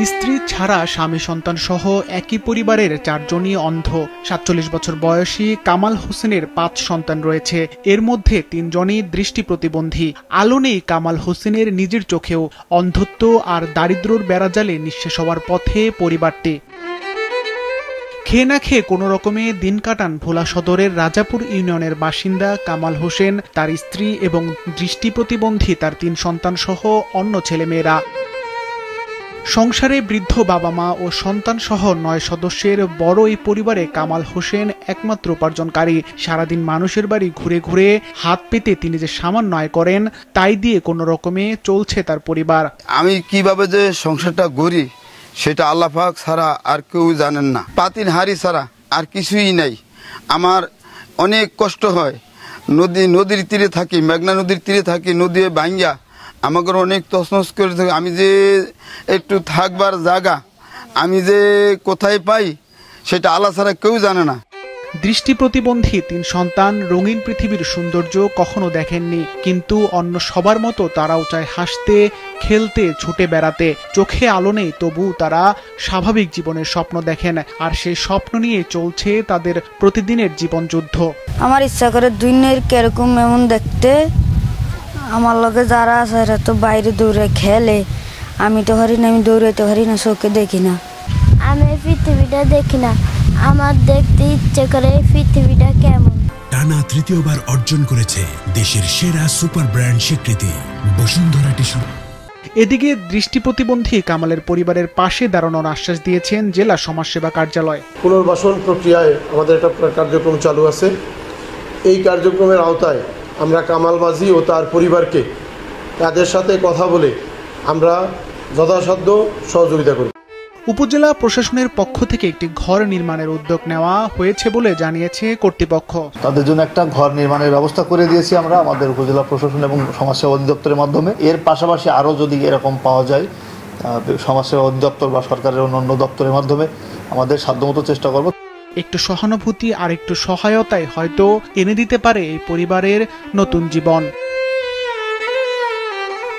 স্ত্রী ছাড়া স্বামী সন্তান সহ একই পরিবারের 4 জনই অন্ধ। ৪৭ বছর বয়সী কামাল হোসেনের 5 সন্তান রয়েছে, এর মধ্যে 3 জনই দৃষ্টি প্রতিবন্ধী। আলো নেই কামাল হোসেনের নিজের চোখেও। অন্ধত্ব আর দারিদ্র্যের বেড়াজালে নিঃশেষ হওয়ার পথে পরিবারটি। খেয়ে না খেয়ে কোনো রকমে দিন কাটান ভোলা সদরের রাজাপুর ইউনিয়নের বাসিন্দা কামাল হোসেন, তার স্ত্রী এবং দৃষ্টি প্রতিবন্ধী তার 3 সন্তান সহ অন্য ছেলেমেয়েরা। সংসারে বৃদ্ধ বাবা মা ও সন্তান সহ 9 সদস্যের বড় এই পরিবারে কামাল হোসেন একমাত্র উপার্জনকারী। সারাদিন মানুষের বাড়ি ঘুরে ঘুরে হাত পেতে তিনি যে সামান্য আয় করেন, তাই দিয়ে কোনো রকমে চলছে তার পরিবার। আমি কিভাবে যে সংসারটা গড়ি সেটা আল্লাহ পাক ছাড়া আর কেউ জানেন না। পাতিল হাড়ি ছাড়া আর কিছুই নাই। আমার অনেক কষ্ট হয়। নদীর তীরে থাকি, মেঘনা নদীর তীরে থাকি, নদী ভাঙ্গা আমাকে অনেক তছনছ করে থাকে। আমি যে একটু থাকবার জায়গা আমি যে কোথায় পাই সেটা আল্লাহ ছাড়া কেউ জানে না। দৃষ্টি প্রতিবন্ধী 3 সন্তান রঙিন পৃথিবীর সৌন্দর্য কখনো দেখেননি, কিন্তু অন্য সবার মতো তারাও চায় হাসতে, খেলতে, ছুটে বেড়াতে। চোখে আলো নেই, তবু তারা স্বাভাবিক জীবনের স্বপ্ন দেখেন, আর সেই স্বপ্ন নিয়ে চলছে তাদের প্রতিদিনের জীবন যুদ্ধ। আমার ইচ্ছা করে দুনিয়ার কিরকম এমন দেখতে। আমার লগে যারা আছে এরা তো বাইরে দৌড়ে খেলে, আমি তো হারি না, আমি দৌড়াইতে পারি না, চোখে দেখি না। আমি পৃথিবীটা দেখি না, আমার দেখতে ইচ্ছে করে পৃথিবীটা কেমন। টানা তৃতীয়বার অর্জন করেছে দেশের সেরা সুপার ব্র্যান্ড স্বীকৃতি বসুন্ধরা টিস্যু। এদিকে দৃষ্টি প্রতিবন্ধী কামালের পরিবারের পাশে দাঁড়ানোর আশ্বাস দিয়েছেন জেলা সমাজসেবা কার্যালয়। পুনর্বাসন প্রক্রিয়ায় আমাদের একটা কার্যক্রম চালু আছে। এই কার্যক্রমের আওতায় আমরা কামাল মাঝি ও তার পরিবারকে তাদের সাথে কথা বলে আমরা যথাসাধ্য সহযোগিতা করি। উপজেলা প্রশাসনের পক্ষ থেকে একটি ঘর নির্মাণের উদ্যোগ নেওয়া হয়েছে বলে জানিয়েছে কর্তৃপক্ষ। তাদের জন্য একটা ঘর নির্মাণের ব্যবস্থা করে দিয়েছি আমরা আমাদের উপজেলা প্রশাসন এবং সমাজসেবা অধিদপ্তরের মাধ্যমে। এর পাশাপাশি আরও যদি এরকম পাওয়া যায় সমাজসেবা অধিদপ্তর বা সরকারের অন্যান্য দপ্তরের মাধ্যমে আমাদের সাধ্যমতো চেষ্টা করব। একটু সহানুভূতি আর একটু সহায়তায় হয়তো এনে দিতে পারে এই পরিবারের নতুন জীবন।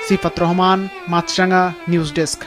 সিফাত রহমান, মাছরাঙা নিউজ ডেস্ক।